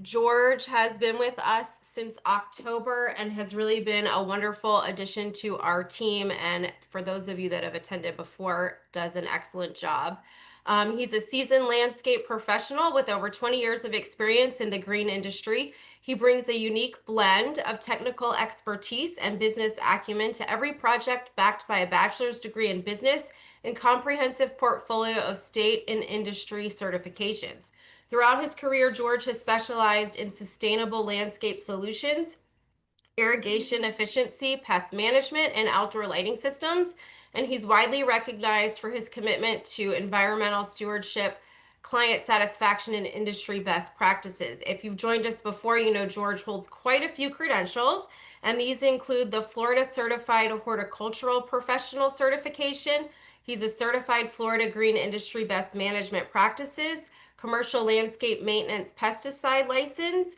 George has been with us since October and has really been a wonderful addition to our team. And for those of you that have attended before, does an excellent job. He's a seasoned landscape professional with over 20 years of experience in the green industry. He brings a unique blend of technical expertise and business acumen to every project, backed by a bachelor's degree in business and comprehensive portfolio of state and industry certifications. Throughout his career, George has specialized in sustainable landscape solutions, irrigation efficiency, pest management, and outdoor lighting systems. And he's widely recognized for his commitment to environmental stewardship, client satisfaction, and industry best practices. If you've joined us before, you know George holds quite a few credentials, and these include the Florida Certified Horticultural Professional Certification. He's a certified Florida Green Industry Best Management Practices, Commercial Landscape Maintenance Pesticide License.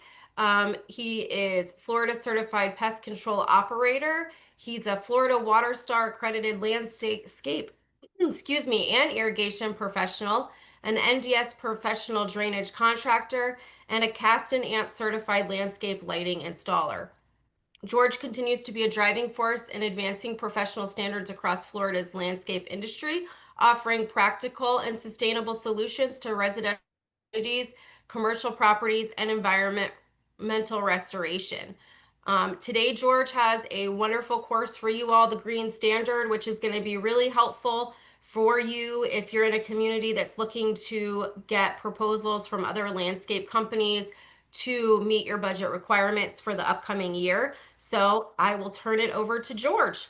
He is Florida Certified Pest Control Operator. He's a Florida Water Star accredited landscape, and irrigation professional, an NDS professional drainage contractor, and a Cast and Amp certified landscape lighting installer. George continues to be a driving force in advancing professional standards across Florida's landscape industry, offering practical and sustainable solutions to residential communities, commercial properties, and environmental restoration. Today, George has a wonderful course for you all, the Green Standard, which is going to be really helpful for you if you're in a community that's looking to get proposals from other landscape companies to meet your budget requirements for the upcoming year. So I will turn it over to George.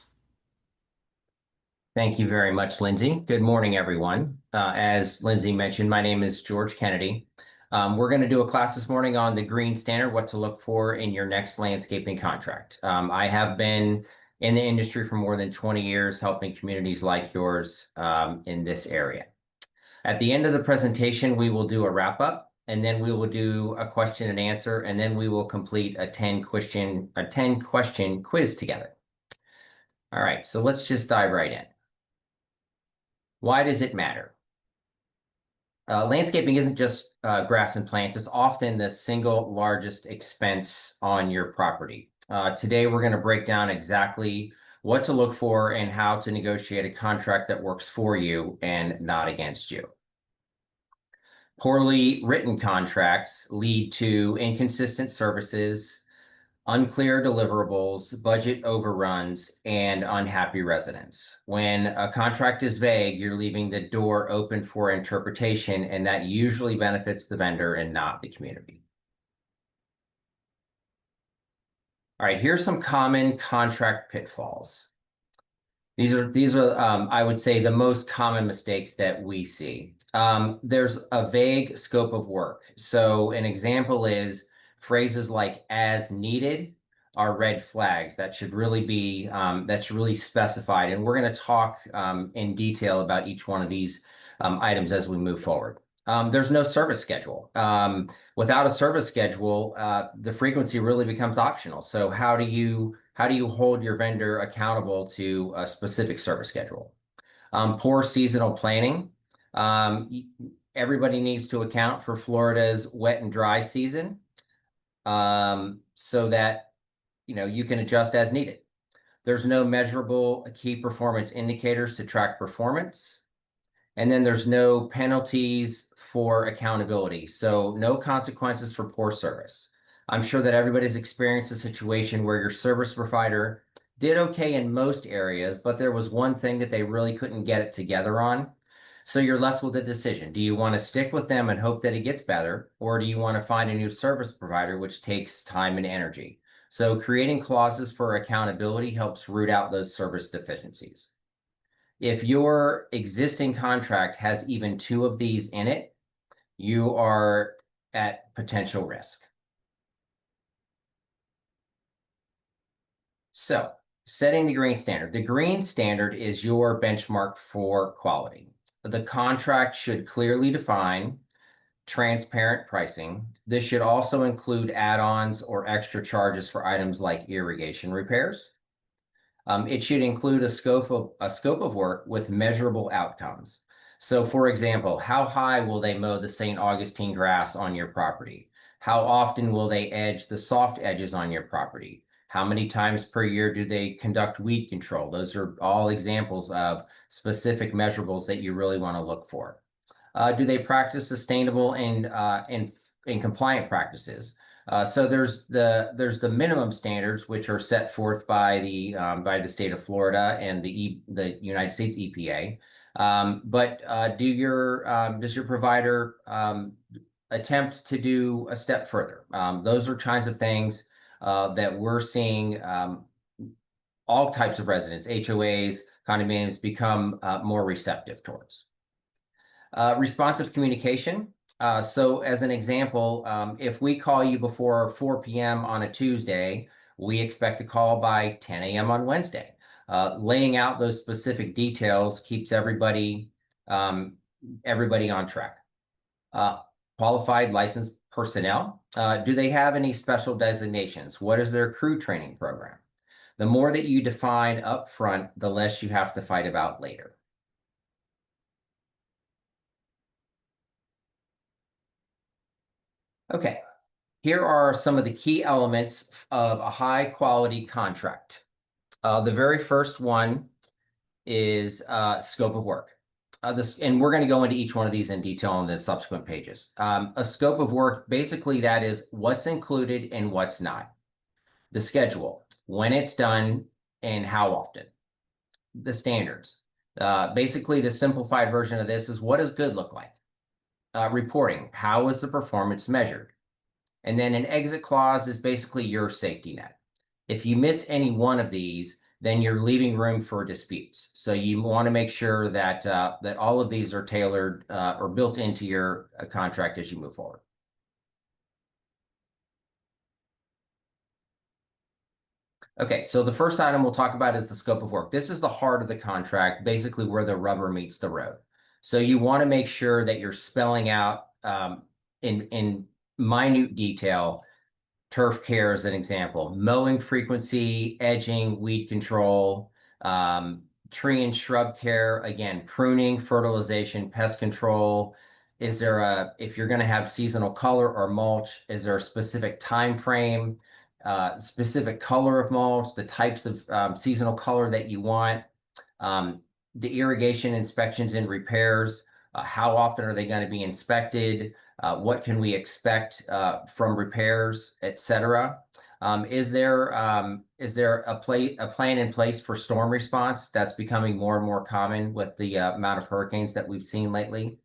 Thank you very much, Lindsay. Good morning, everyone. As Lindsay mentioned, my name is George Kennedy. We're going to do a class this morning on the Green Standard, what to look for in your next landscaping contract. I have been in the industry for more than 20 years, helping communities like yours in this area. At the end of the presentation, we will do a wrap up, and then we will do a question and answer, and then we will complete a 10 question quiz together. All right, so let's just dive right in. Why does it matter? Landscaping isn't just grass and plants. It's often the single largest expense on your property. Today, we're going to break down exactly what to look for and how to negotiate a contract that works for you and not against you. Poorly written contracts lead to inconsistent services, unclear deliverables, budget overruns, and unhappy residents. When a contract is vague, you're leaving the door open for interpretation, and that usually benefits the vendor and not the community. All right, here's some common contract pitfalls. These are I would say, the most common mistakes that we see. There's a vague scope of work. So an example is phrases like "as needed" are red flags. That should really be specified. And we're going to talk in detail about each one of these items as we move forward. There's no service schedule. Without a service schedule, the frequency really becomes optional. So how do you hold your vendor accountable to a specific service schedule? Poor seasonal planning. Everybody needs to account for Florida's wet and dry season, so that you can adjust as needed. There's no measurable key performance indicators to track performance. And then there's no penalties for accountability. So no consequences for poor service. I'm sure that everybody's experienced a situation where your service provider did okay in most areas, but there was one thing that they really couldn't get it together on. So you're left with a decision. Do you want to stick with them and hope that it gets better, or do you want to find a new service provider, which takes time and energy? So creating clauses for accountability helps root out those service deficiencies. If your existing contract has even two of these in it, you are at potential risk. So, setting the green standard. The green standard is your benchmark for quality. The contract should clearly define transparent pricing. This should also include add-ons or extra charges for items like irrigation repairs. It should include a scope of work with measurable outcomes. So, for example, how high will they mow the St. Augustine grass on your property? How often will they edge the soft edges on your property? How many times per year do they conduct weed control? Those are all examples of specific measurables that you really want to look for. Do they practice sustainable and compliant practices? So there's the minimum standards which are set forth by the state of Florida and the United States EPA. But does your provider attempt to do a step further? Those are kinds of things that we're seeing all types of residents, HOAs, condominiums become more receptive towards. Responsive communication. So as an example, if we call you before 4 p.m. on a Tuesday, we expect a call by 10 a.m. on Wednesday. Laying out those specific details keeps everybody on track. Qualified licensed personnel. Do they have any special designations? What is their crew training program? The more that you define up front, the less you have to fight about later. Okay, here are some of the key elements of a high quality contract. The very first one is scope of work. And we're going to go into each one of these in detail on the subsequent pages. A scope of work, basically that is what's included and what's not. The schedule, when it's done and how often. The standards. Basically, the simplified version of this is what does good look like? Reporting, how is the performance measured? And then an exit clause is basically your safety net. If you miss any one of these, then you're leaving room for disputes. So you want to make sure that that all of these are tailored or built into your contract as you move forward. Okay, so the first item we'll talk about is the scope of work. This is the heart of the contract, basically where the rubber meets the road. So you want to make sure that you're spelling out in minute detail turf care as an example, mowing frequency, edging, weed control, tree and shrub care, again, pruning, fertilization, pest control. If you're going to have seasonal color or mulch, is there a specific time frame, specific color of mulch, the types of seasonal color that you want, the irrigation inspections and repairs, how often are they going to be inspected? What can we expect from repairs, et cetera? Is there a plan in place for storm response? That's becoming more and more common with the amount of hurricanes that we've seen lately.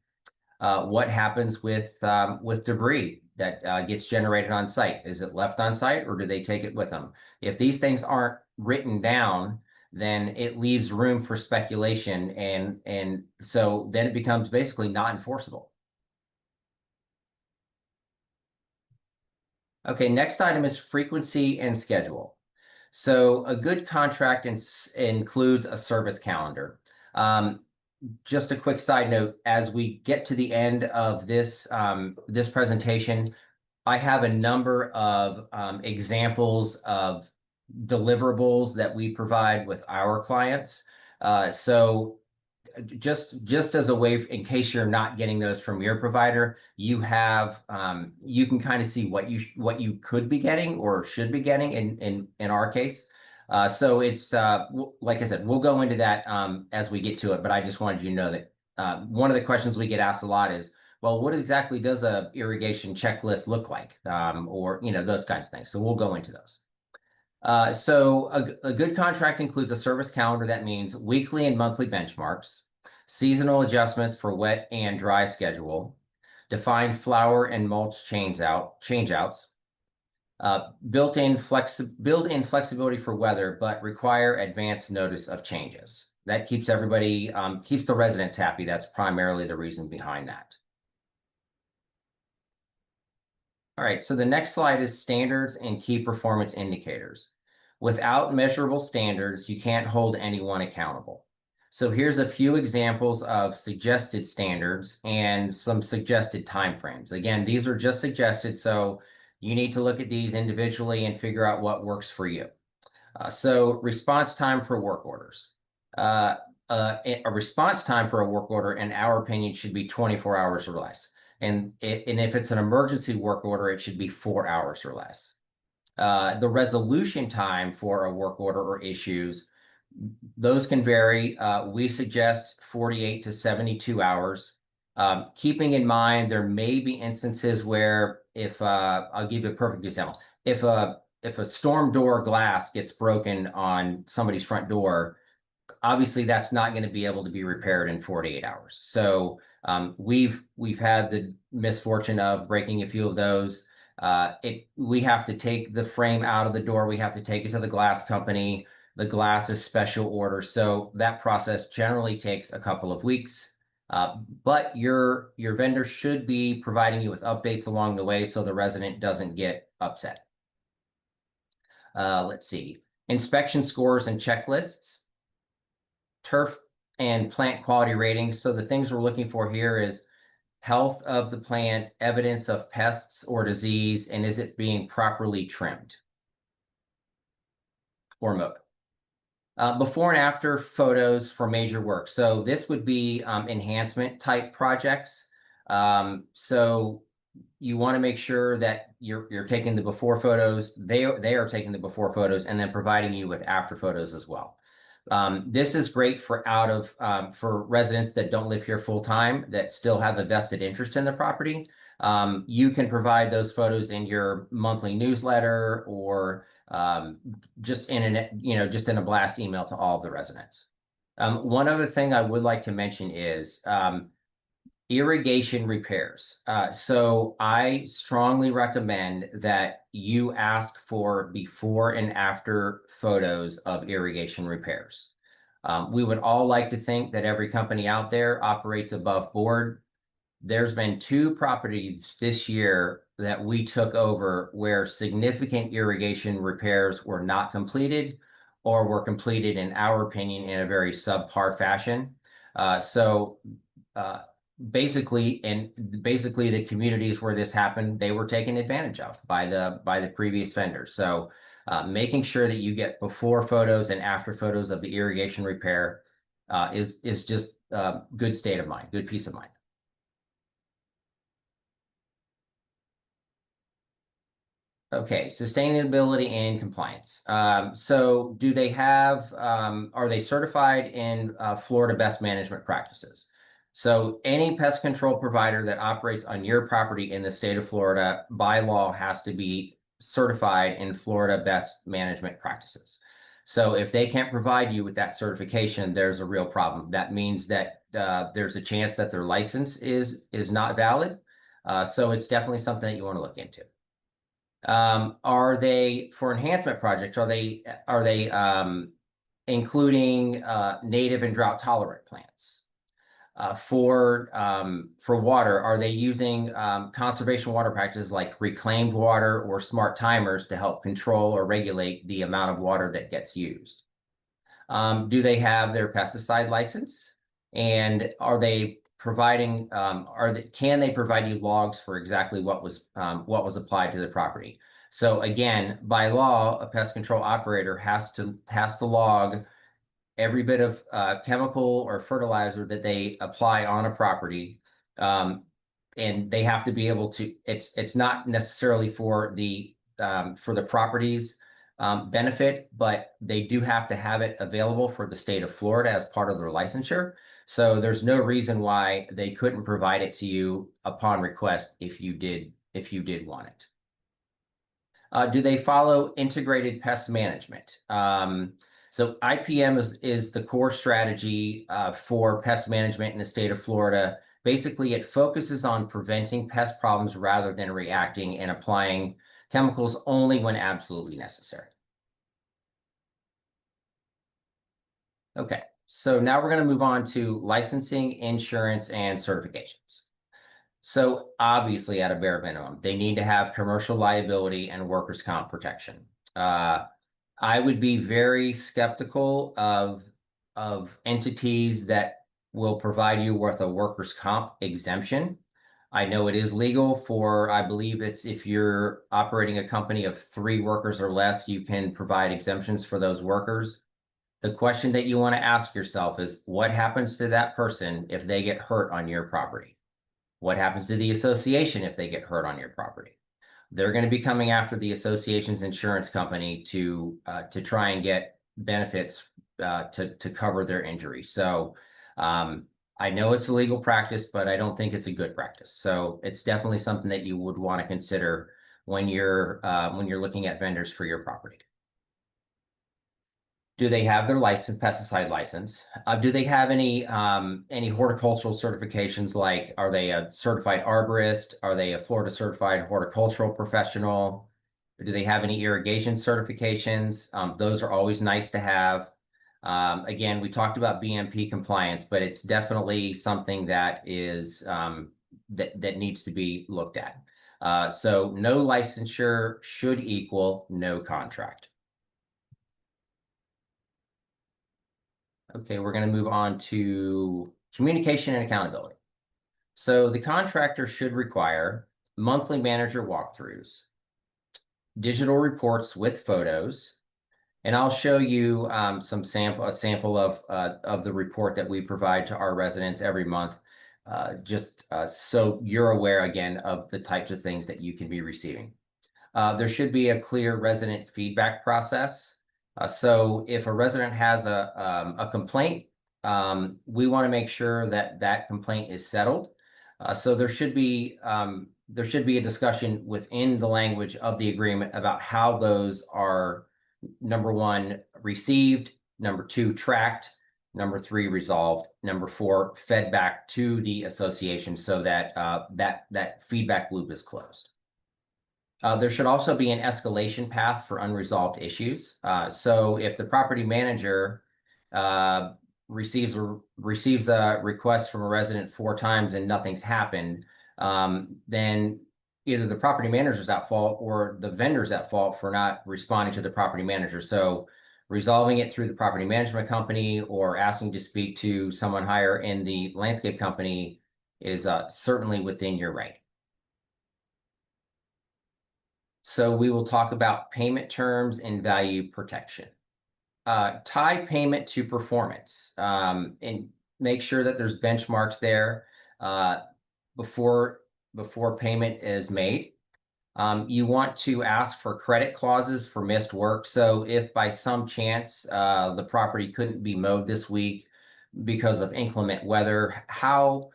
What happens with debris that gets generated on site? Is it left on site or do they take it with them? If these things aren't written down, then it leaves room for speculation, and so then it becomes basically not enforceable. Okay, next item is frequency and schedule. So a good contract includes a service calendar. Just a quick side note, as we get to the end of this presentation, I have a number of examples of deliverables that we provide with our clients. So just as a way, in case you're not getting those from your provider, you can kind of see what you could be getting or should be getting in our case. So it's like I said, we'll go into that as we get to it. But I just wanted you to know that one of the questions we get asked a lot is, well, what exactly does a irrigation checklist look like, or those kinds of things. So we'll go into those. So a good contract includes a service calendar. That means weekly and monthly benchmarks, seasonal adjustments for wet and dry schedule, defined flower and mulch changeouts, built-in flexibility for weather, but require advance notice of changes. That keeps everybody, keeps the residents happy. That's primarily the reason behind that. All right, so the next slide is standards and key performance indicators. Without measurable standards, you can't hold anyone accountable. So here's a few examples of suggested standards and some suggested timeframes. Again, these are just suggested, so you need to look at these individually and figure out what works for you. So response time for work orders. A response time for a work order, in our opinion, should be 24 hours or less. And if it's an emergency work order, it should be 4 hours or less. The resolution time for a work order or issues, those can vary. We suggest 48 to 72 hours. Keeping in mind, there may be instances where if I'll give you a perfect example. If a storm door glass gets broken on somebody's front door, obviously that's not going to be able to be repaired in 48 hours. So we've had the misfortune of breaking a few of those. We have to take the frame out of the door. We have to take it to the glass company. The glass is special order, so that process generally takes a couple of weeks. But your vendor should be providing you with updates along the way so the resident doesn't get upset. Let's see. Inspection scores and checklists, turf and plant quality ratings. So the things we're looking for here is health of the plant, evidence of pests or disease, and is it being properly trimmed or mowed? Before and after photos for major work. So this would be enhancement type projects. So you want to make sure that you're taking the before photos. They are taking the before photos and then providing you with after photos as well. This is great for for residents that don't live here full time that still have a vested interest in the property. You can provide those photos in your monthly newsletter or just in a blast email to all of the residents. One other thing I would like to mention is irrigation repairs. So I strongly recommend that you ask for before and after photos of irrigation repairs. We would all like to think that every company out there operates above board. There's been 2 properties this year that we took over where significant irrigation repairs were not completed or were completed, in our opinion, in a very subpar fashion. So basically the communities where this happened, they were taken advantage of by the previous vendors. So making sure that you get before photos and after photos of the irrigation repair is just good state of mind, good peace of mind. Okay, sustainability and compliance. So do they have, are they certified in Florida best management practices? So any pest control provider that operates on your property in the state of Florida by law has to be certified in Florida best management practices. So if they can't provide you with that certification, there's a real problem. That means that there's a chance that their license is not valid. So it's definitely something that you want to look into. Are they, for enhancement projects, are they including native and drought tolerant plants? For water, are they using conservation water practices like reclaimed water or smart timers to help control or regulate the amount of water that gets used? Do they have their pesticide license? And are they providing, can they provide you logs for exactly what was applied to the property? So again, by law, a pest control operator has to log every bit of chemical or fertilizer that they apply on a property. And they have to be able to, it's not necessarily for the property's benefit, but they do have to have it available for the state of Florida as part of their licensure. So there's no reason why they couldn't provide it to you upon request if you did want it. Do they follow integrated pest management? So IPM is the core strategy for pest management in the state of Florida. Basically, it focuses on preventing pest problems rather than reacting and applying chemicals only when absolutely necessary. Okay, so now we're going to move on to licensing, insurance, and certifications. So obviously, at a bare minimum, they need to have commercial liability and workers' comp protection. I would be very skeptical of entities that will provide you with a workers' comp exemption. I know it is legal for, I believe it's if you're operating a company of 3 workers or less, you can provide exemptions for those workers. The question that you want to ask yourself is, what happens to that person if they get hurt on your property? What happens to the association if they get hurt on your property? They're going to be coming after the association's insurance company to try and get benefits to cover their injury. So I know it's a legal practice, but I don't think it's a good practice. So it's definitely something that you would want to consider when you're looking at vendors for your property. Do they have their license, pesticide license? Do they have any horticultural certifications? Like, are they a certified arborist? Are they a Florida certified horticultural professional? Do they have any irrigation certifications? Those are always nice to have. Again, we talked about BMP compliance, but it's definitely something that is that needs to be looked at. So no licensure should equal no contract. Okay, we're going to move on to communication and accountability. So the contractor should require monthly manager walkthroughs, digital reports with photos, and I'll show you a sample of the report that we provide to our residents every month, just so you're aware again of the types of things that you can be receiving. There should be a clear resident feedback process. So if a resident has a complaint, we want to make sure that that complaint is settled. So there should be a discussion within the language of the agreement about how those are, number one, received, number two, tracked, number three, resolved, number four, fed back to the association so that that feedback loop is closed. There should also be an escalation path for unresolved issues. So if the property manager uh, receives a request from a resident 4 times and nothing's happened, then either the property manager's at fault or the vendor's at fault for not responding to the property manager. So resolving it through the property management company or asking to speak to someone higher in the landscape company is certainly within your right. So we will talk about payment terms and value protection. Tie payment to performance and make sure that there's benchmarks there uh, before payment is made. You want to ask for credit clauses for missed work. So if by some chance the property couldn't be mowed this week because of inclement weather, how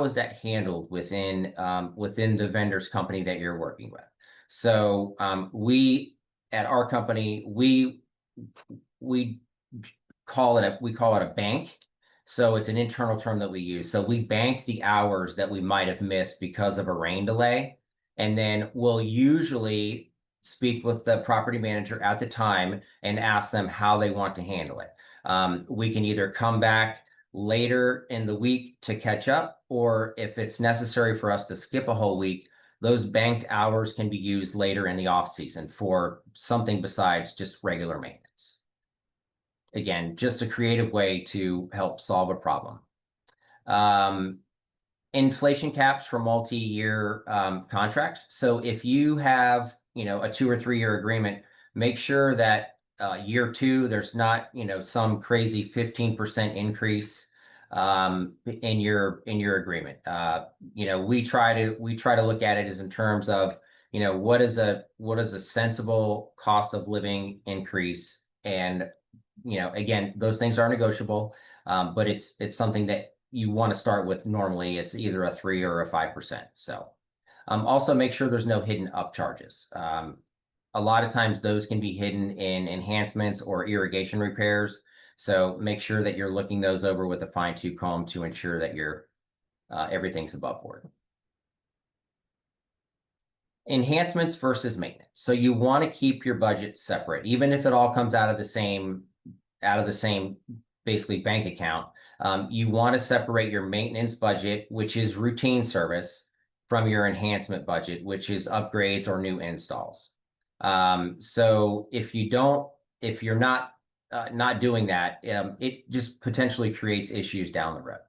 is that handled within the vendor's company that you're working with? So we at our company we call it a bank. So it's an internal term that we use. So we bank the hours that we might have missed because of a rain delay. And then we'll usually speak with the property manager at the time and ask them how they want to handle it. We can either come back later in the week to catch up, or if it's necessary for us to skip a whole week, those banked hours can be used later in the off season for something besides just regular maintenance. Again, just a creative way to help solve a problem. Inflation caps for multi-year contracts. So if you have, a 2 or 3 year agreement, make sure that year 2, there's not, some crazy 15% increase in your agreement. We try to look at it as in terms of, what is a sensible cost of living increase, and again, those things are negotiable, but it's something that you want to start with. Normally, it's either a 3 or a 5%. So also make sure there's no hidden upcharges. A lot of times those can be hidden in enhancements or irrigation repairs. So make sure that you're looking those over with a fine-tooth comb to ensure that everything's above board. Enhancements versus maintenance. So you want to keep your budget separate, even if it all comes out of the same basically bank account. You want to separate your maintenance budget, which is routine service, from your enhancement budget, which is upgrades or new installs. So if you're not doing that, it just potentially creates issues down the road.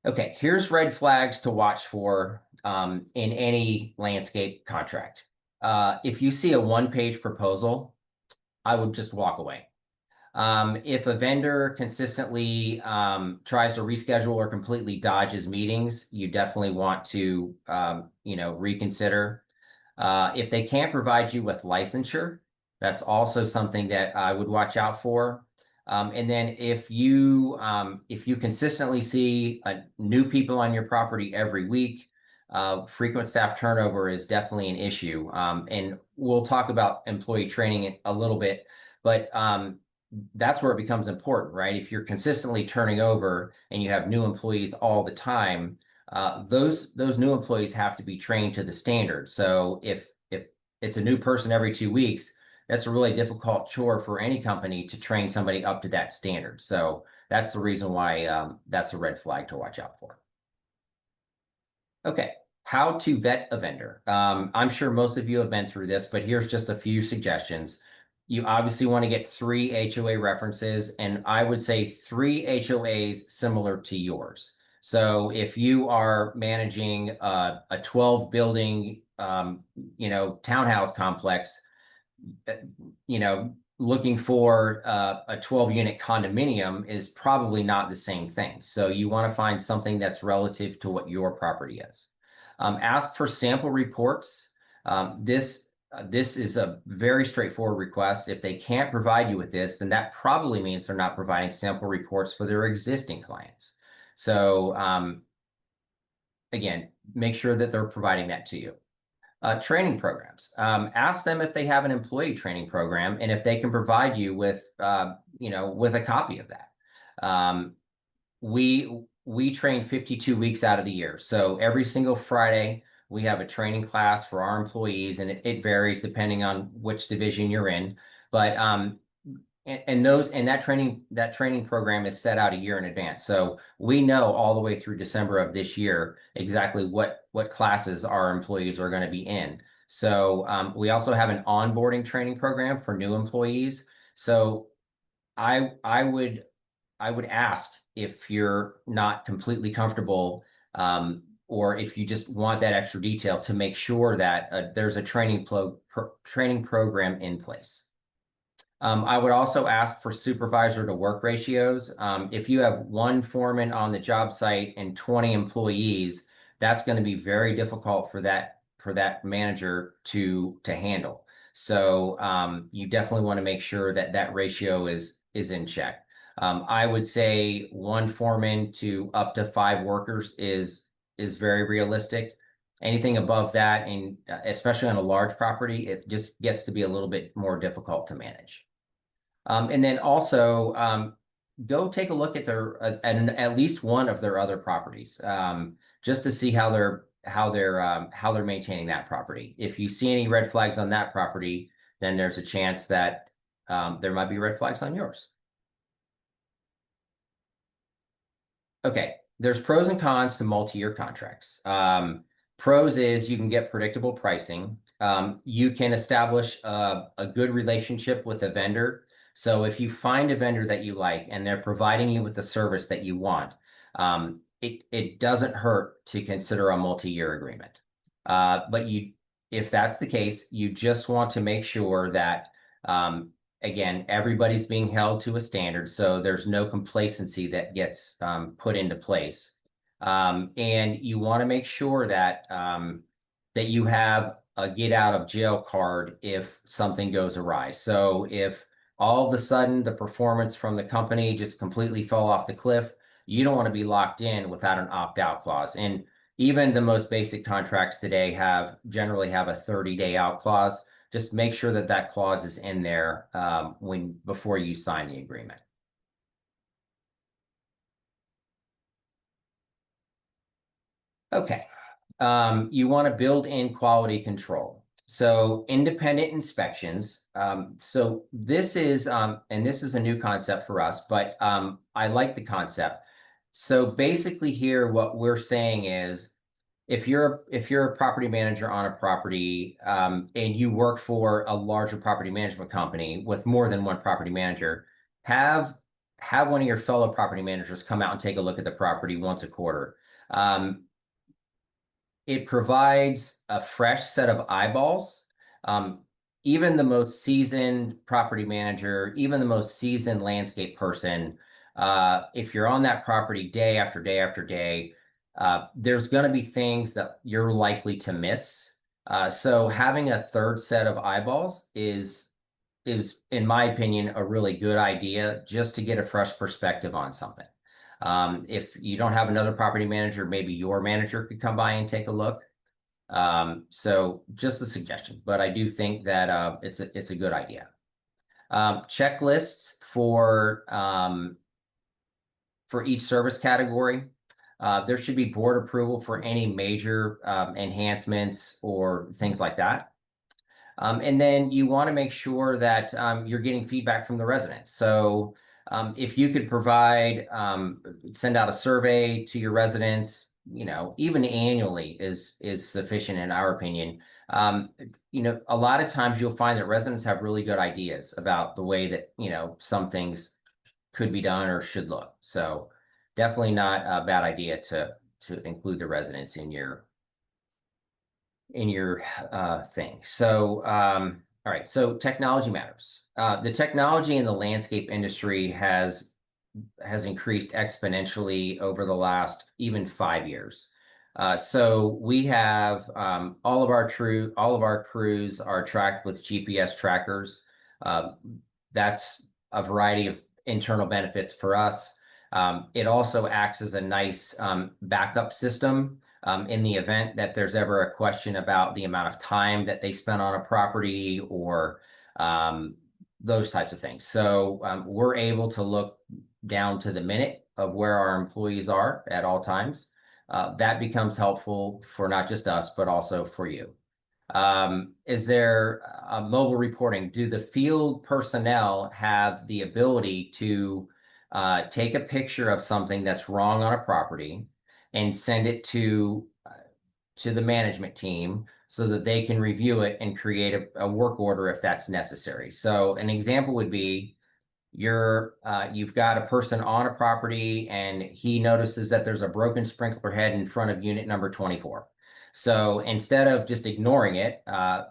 Okay, here's red flags to watch for in any landscape contract. If you see a 1-page proposal, I would just walk away. If a vendor consistently tries to reschedule or completely dodges meetings, you definitely want to, reconsider. If they can't provide you with licensure, that's also something that I would watch out for. And then if you consistently see new people on your property every week, frequent staff turnover is definitely an issue. And we'll talk about employee training a little bit, but that's where it becomes important, right? If you're consistently turning over and you have new employees all the time, those new employees have to be trained to the standard. So if it's a new person every 2 weeks, that's a really difficult chore for any company to train somebody up to that standard. So that's the reason why that's a red flag to watch out for. Okay, how to vet a vendor. I'm sure most of you have been through this, but here's just a few suggestions. You obviously want to get 3 HOA references, and I would say 3 HOAs similar to yours. So if you are managing a 12 building, townhouse complex, looking for a 12-unit condominium is probably not the same thing. So you want to find something that's relative to what your property is. Ask for sample reports. This is a very straightforward request. If they can't provide you with this, then that probably means they're not providing sample reports for their existing clients. So again, make sure that they're providing that to you. Training programs. Ask them if they have an employee training program and if they can provide you with, with a copy of that. We train 52 weeks out of the year. So every single Friday, we have a training class for our employees, and it varies depending on which division you're in. But that training program is set out a year in advance. So we know all the way through December of this year exactly what classes our employees are going to be in. So we also have an onboarding training program for new employees. So I would ask if you're not completely comfortable, or if you just want that extra detail, to make sure that there's a training program in place. I would also ask for supervisor to work ratios. If you have one foreman on the job site and 20 employees, that's going to be very difficult for that manager to handle. So you definitely want to make sure that that ratio is in check. I would say one foreman to up to 5 workers is very realistic. Anything above that, and especially on a large property, it just gets to be a little bit more difficult to manage. And then also go take a look at at least one of their other properties, just to see how they're maintaining that property. If you see any red flags on that property, then there's a chance that there might be red flags on yours. Okay, there's pros and cons to multi-year contracts. Pros is you can get predictable pricing. You can establish a good relationship with a vendor. So if you find a vendor that you like and they're providing you with the service that you want, it doesn't hurt to consider a multi-year agreement. But if that's the case, you just want to make sure that again, everybody's being held to a standard, so there's no complacency that gets put into place. And you want to make sure that that you have a get out of jail card if something goes awry. So if all of a sudden the performance from the company just completely fell off the cliff, you don't want to be locked in without an opt-out clause. And even the most basic contracts today generally have a 30-day out clause. Just make sure that that clause is in there before you sign the agreement. Okay. You want to build in quality control. So independent inspections. So this is, and this is a new concept for us, but I like the concept. So basically here, what we're saying is, if you're a property manager on a property, and you work for a larger property management company with more than one property manager, have one of your fellow property managers come out and take a look at the property once a quarter. It provides a fresh set of eyeballs. even the most seasoned property manager, even the most seasoned landscape person, if you're on that property day after day after day, there's going to be things that you're likely to miss. So having a third set of eyeballs is, in my opinion, a really good idea just to get a fresh perspective on something. If you don't have another property manager, maybe your manager could come by and take a look. So just a suggestion, but I do think that it's a good idea. Checklists for each service category. There should be board approval for any major enhancements or things like that. And then you want to make sure that you're getting feedback from the residents. So if you could send out a survey to your residents, even annually is sufficient in our opinion. A lot of times you'll find that residents have really good ideas about the way that, some things could be done or should look. So definitely not a bad idea to include the residents in your thing. So, all right. So technology matters. The technology in the landscape industry has increased exponentially over the last even 5 years. So we have all of our crews are tracked with GPS trackers. Uh, that's a variety of internal benefits for us. It also acts as a nice backup system in the event that there's ever a question about the amount of time that they spent on a property or those types of things. So we're able to look down to the minute of where our employees are at all times. That becomes helpful for not just us, but also for you. Is there mobile reporting? Do the field personnel have the ability to take a picture of something that's wrong on a property and send it to the management team so that they can review it and create a work order if that's necessary? So an example would be you've got a person on a property and he notices that there's a broken sprinkler head in front of unit number 24. So instead of just ignoring it,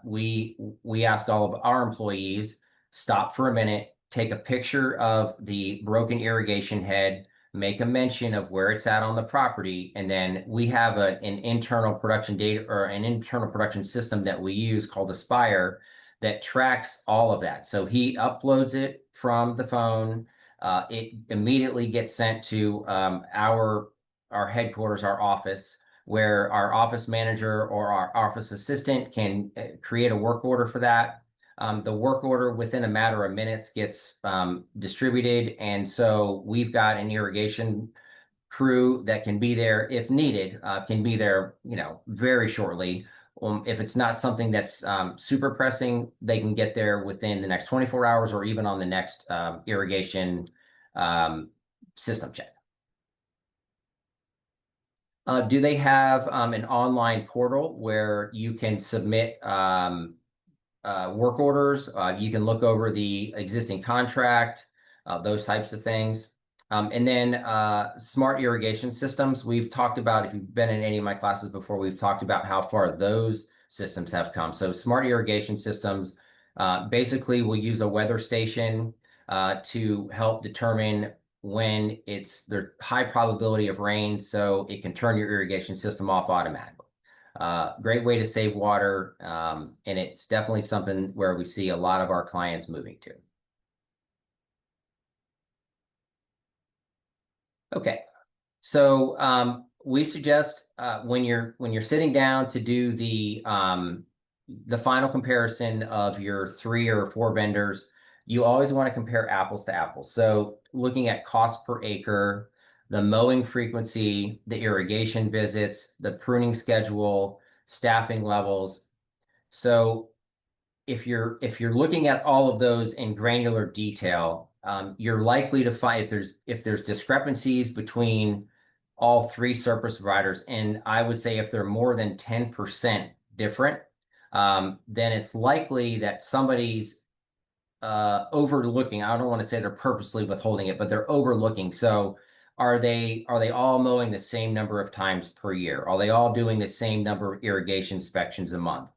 we asked all of our employees, stop for a minute, take a picture of the broken irrigation head, make a mention of where it's at on the property, and then we have an internal production data or an internal production system that we use called Aspire that tracks all of that. So he uploads it from the phone. It immediately gets sent to our headquarters, our office, where our office manager or our office assistant can create a work order for that. The work order within a matter of minutes gets distributed. And so we've got an irrigation crew that can be there if needed, can be there, very shortly. If it's not something that's super pressing, they can get there within the next 24 hours or even on the next irrigation system check. Do they have an online portal where you can submit work orders? You can look over the existing contract, those types of things. And then smart irrigation systems. We've talked about, if you've been in any of my classes before, we've talked about how far those systems have come. So smart irrigation systems basically will use a weather station to help determine when there's high probability of rain, so it can turn your irrigation system off automatically. Great way to save water, and it's definitely something where we see a lot of our clients moving to. Okay, so we suggest when you're sitting down to do the final comparison of your 3 or 4 vendors, you always want to compare apples to apples. So looking at cost per acre, the mowing frequency, the irrigation visits, the pruning schedule, staffing levels. So if you're looking at all of those in granular detail, you're likely to find if there's discrepancies between all 3 service providers, and I would say if they're more than 10% different, then it's likely that somebody's overlooking. I don't want to say they're purposely withholding it, but they're overlooking. So are they all mowing the same number of times per year? Are they all doing the same number of irrigation inspections a month?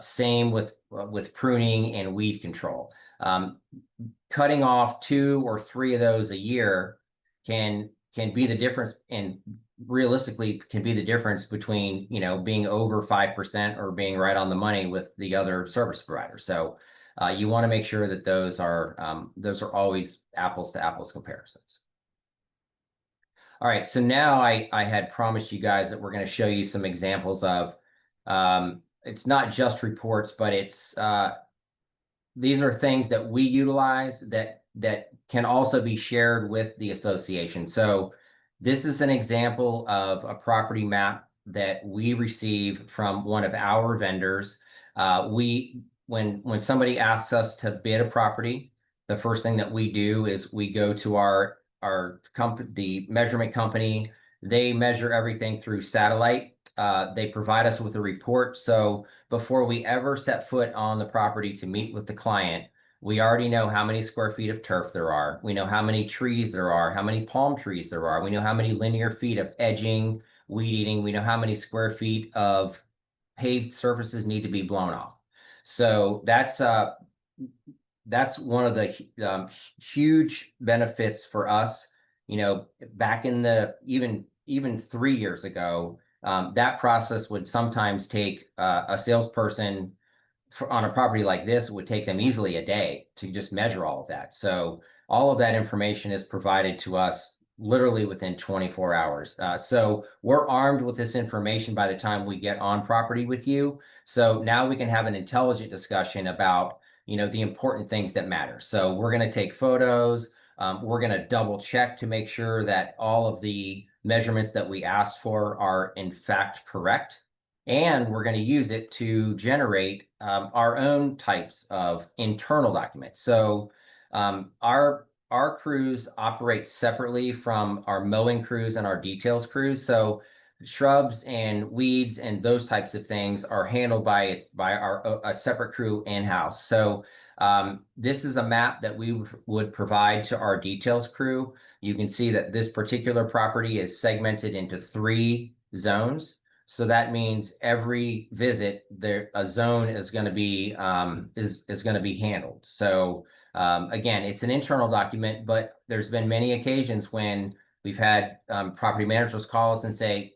Same with pruning and weed control. Cutting off 2 or 3 of those a year can be the difference, and realistically can be the difference between being over 5% or being right on the money with the other service provider. So you want to make sure that those are always apples to apples comparisons. All right, so now I had promised you guys that we're going to show you some examples of it's not just reports, but these are things that we utilize that can also be shared with the association. So this is an example of a property map that we receive from one of our vendors. When somebody asks us to bid a property, the first thing that we do is we go to our company, the measurement company. They measure everything through satellite. They provide us with a report. So before we ever set foot on the property to meet with the client, we already know how many square feet of turf there are. We know how many trees there are, how many palm trees there are. We know how many linear feet of edging, weed eating. We know how many square feet of paved surfaces need to be blown off. So that's one of the huge benefits for us. Back in the even 3 years ago, that process would sometimes take a salesperson on a property like this. It would take them easily a day to just measure all of that. So all of that information is provided to us literally within 24 hours. So we're armed with this information by the time we get on property with you. So now we can have an intelligent discussion about the important things that matter. So we're going to take photos. We're going to double check to make sure that all of the measurements that we asked for are in fact correct. And we're going to use it to generate our own types of internal documents. So our crews operate separately from our mowing crews and our details crews. So shrubs and weeds and those types of things are handled by our a separate crew in-house. So this is a map that we would provide to our details crew. You can see that this particular property is segmented into 3 zones. So that means every visit a zone is going to be is going to be handled. So again, it's an internal document, but there's been many occasions when we've had property managers call us and say,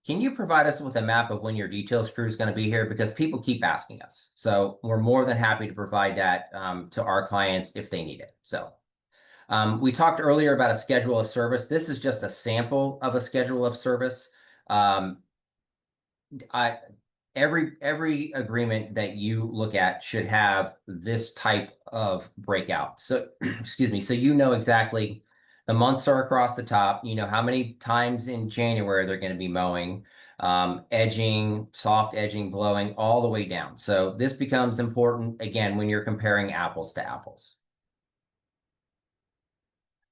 can you provide us with a map of when your details crew is going to be here? Because people keep asking us. So we're more than happy to provide that to our clients if they need it. So we talked earlier about a schedule of service. This is just a sample of a schedule of service. I every agreement that you look at should have this type of breakout. So excuse me. So exactly the months are across the top. You know how many times in January they're going to be mowing, edging, soft edging, blowing, all the way down. So this becomes important again when you're comparing apples to apples.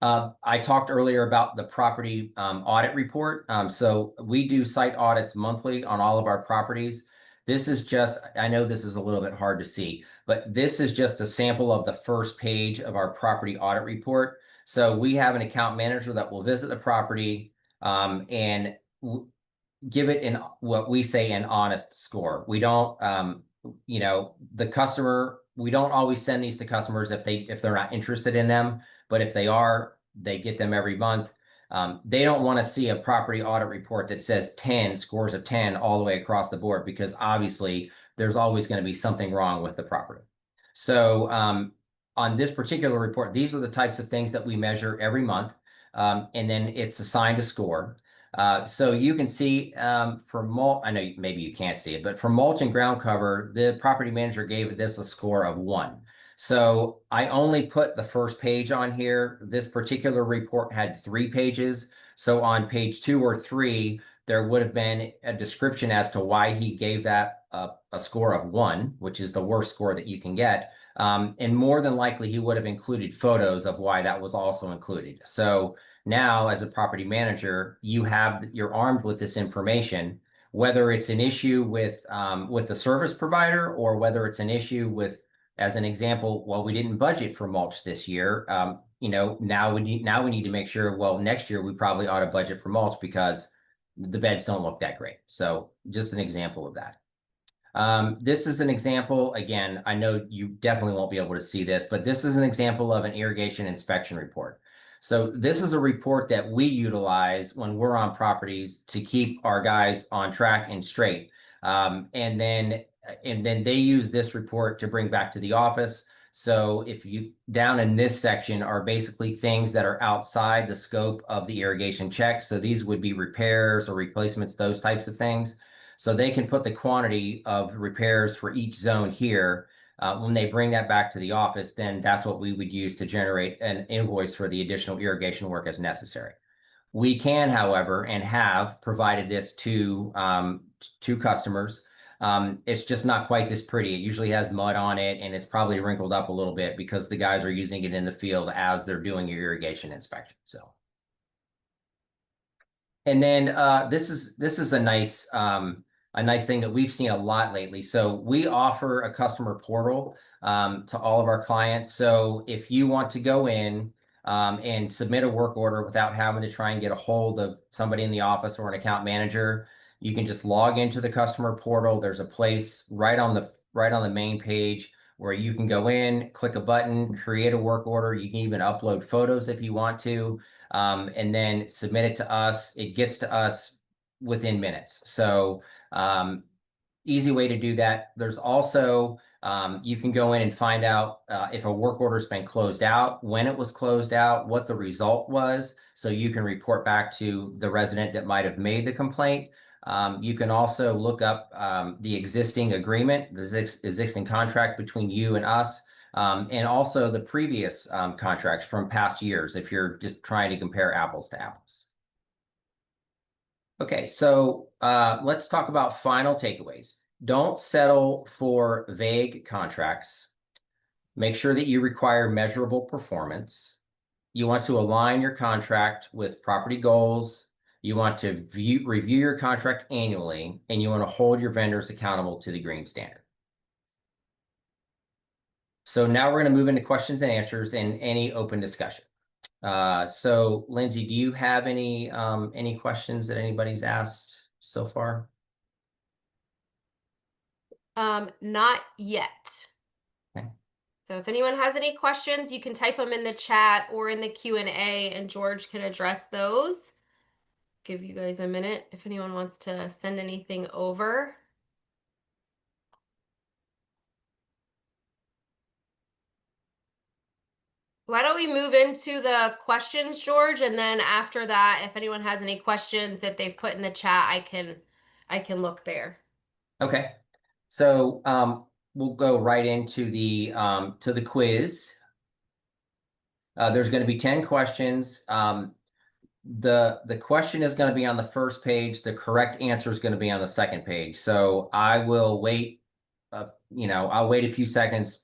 I talked earlier about the property audit report. So we do site audits monthly on all of our properties. This is just, I know this is a little bit hard to see, but this is just a sample of the first page of our property audit report. So we have an account manager that will visit the property and give it in what we say an honest score. We don't, the customer, we don't always send these to customers if they're not interested in them, but if they are, they get them every month. They don't want to see a property audit report that says 10 scores of 10 all the way across the board, because obviously there's always going to be something wrong with the property. So on this particular report, these are the types of things that we measure every month. And then it's assigned a score. So you can see for mulch, I know maybe you can't see it, but for mulch and ground cover, the property manager gave this a score of 1. So I only put the first page on here. This particular report had 3 pages. So on page 2 or 3, there would have been a description as to why he gave that a score of 1, which is the worst score that you can get. And more than likely, he would have included photos of why that was also included. So now, as a property manager, you're armed with this information, whether it's an issue with the service provider, or whether it's an issue with, as an example, well, we didn't budget for mulch this year. Now we need to make sure, well, next year we probably ought to budget for mulch because the beds don't look that great. So just an example of that. This is an example. Again, I know you definitely won't be able to see this, but this is an example of an irrigation inspection report. So this is a report that we utilize when we're on properties to keep our guys on track and straight. And then they use this report to bring back to the office. So if you down in this section are basically things that are outside the scope of the irrigation check. So these would be repairs or replacements, those types of things. So they can put the quantity of repairs for each zone here. When they bring that back to the office, then that's what we would use to generate an invoice for the additional irrigation work as necessary. We can, however, and have provided this to customers. It's just not quite this pretty. It usually has mud on it, and it's probably wrinkled up a little bit because the guys are using it in the field as they're doing your irrigation inspection. So, and then this is a nice thing that we've seen a lot lately. So we offer a customer portal to all of our clients. So if you want to go in and submit a work order without having to try and get a hold of somebody in the office or an account manager, you can just log into the customer portal. There's a place right on the main page where you can go in, click a button, create a work order. You can even upload photos if you want to, and then submit it to us. It gets to us within minutes. So easy way to do that. There's also you can go in and find out if a work order's been closed out, when it was closed out, what the result was, so you can report back to the resident that might have made the complaint. You can also look up the existing agreement, the existing contract between you and us, and also the previous contracts from past years if you're just trying to compare apples to apples. Okay, so let's talk about final takeaways. Don't settle for vague contracts. Make sure that you require measurable performance. You want to align your contract with property goals. You want to review your contract annually, and you want to hold your vendors accountable to the green standard. So now we're going to move into questions and answers and any open discussion. So Lindsay, do you have any questions that anybody's asked so far? Not yet. Okay. So if anyone has any questions, you can type them in the chat or in the Q&A, and George can address those. Give you guys a minute if anyone wants to send anything over. Why don't we move into the questions, George, and then after that, if anyone has any questions that they've put in the chat, I can look there. Okay. So we'll go right into the quiz. There's going to be 10 questions. The question is going to be on the first page. The correct answer is going to be on the second page. So I will wait, I'll wait a few seconds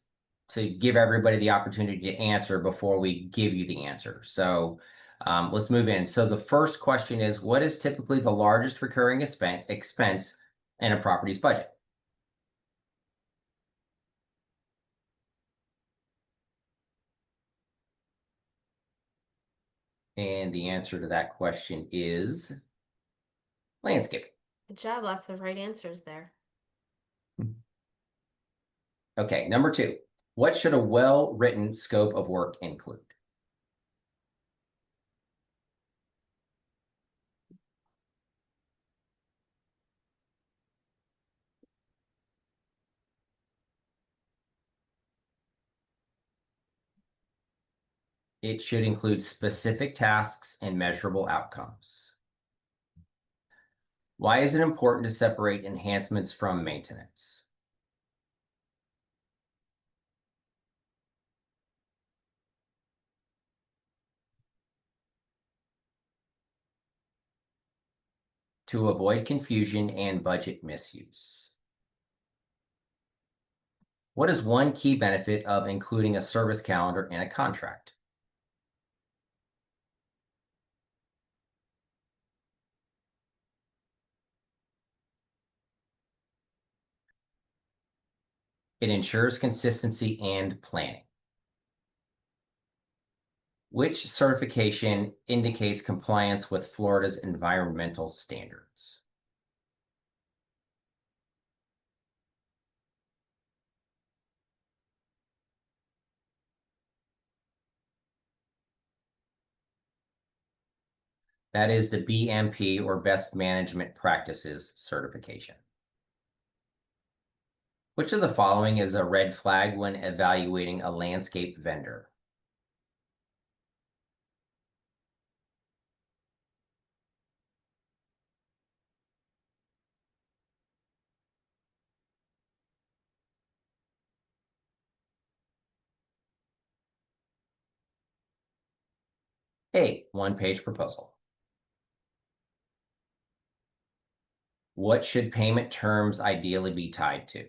to give everybody the opportunity to answer before we give you the answer. So let's move in. So the first question is, what is typically the largest recurring expense in a property's budget? And the answer to that question is landscaping. Good job. Lots of right answers there. Okay, number 2. What should a well-written scope of work include? It should include specific tasks and measurable outcomes. Why is it important to separate enhancements from maintenance? To avoid confusion and budget misuse. What is one key benefit of including a service calendar in a contract? It ensures consistency and planning. Which certification indicates compliance with Florida's environmental standards? That is the BMP, or Best Management Practices certification. Which of the following is a red flag when evaluating a landscape vendor? A, one-page proposal. What should payment terms ideally be tied to?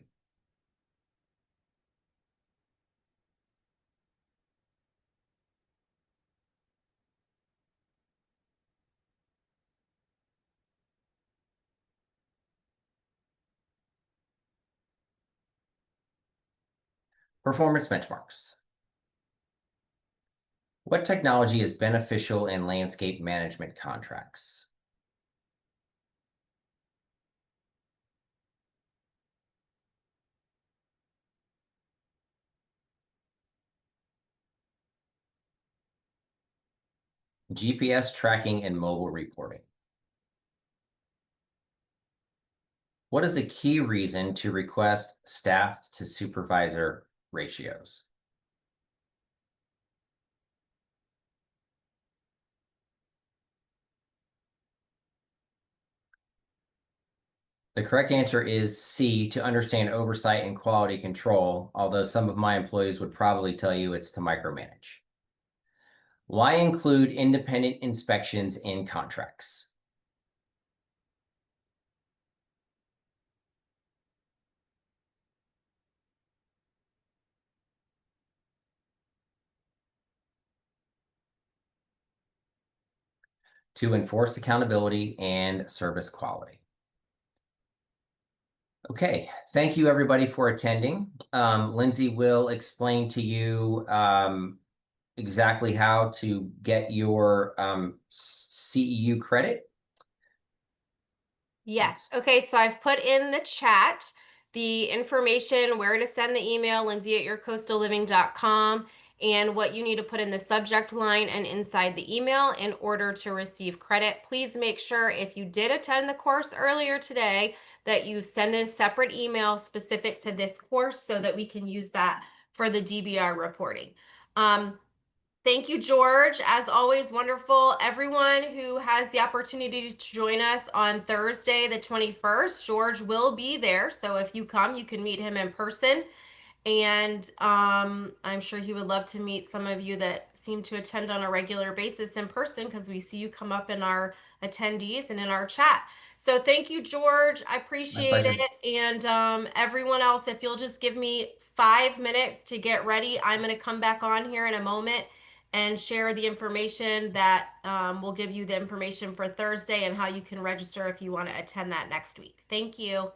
Performance benchmarks. What technology is beneficial in landscape management contracts? GPS tracking and mobile reporting. What is a key reason to request staff to supervisor ratios? The correct answer is C, to understand oversight and quality control, although some of my employees would probably tell you it's to micromanage. Why include independent inspections in contracts? To enforce accountability and service quality. Okay, thank you everybody for attending. Lindsay will explain to you exactly how to get your CEU credit. Yes. Okay. So I've put in the chat the information where to send the email, lindsay@yourcoastalliving.com, and what you need to put in the subject line and inside the email in order to receive credit. Please make sure if you did attend the course earlier today that you send a separate email specific to this course so that we can use that for the DBR reporting. Thank you, George. As always, wonderful. Everyone who has the opportunity to join us on Thursday, the 21st, George will be there. So if you come, you can meet him in person. And I'm sure he would love to meet some of you that seem to attend on a regular basis in person because we see you come up in our attendees and in our chat. So thank you, George. I My appreciate pleasure. it. And everyone else, if you'll just give me 5 minutes to get ready, I'm going to come back on here in a moment and share the information that will give you the information for Thursday and how you can register if you want to attend that next week. Thank you.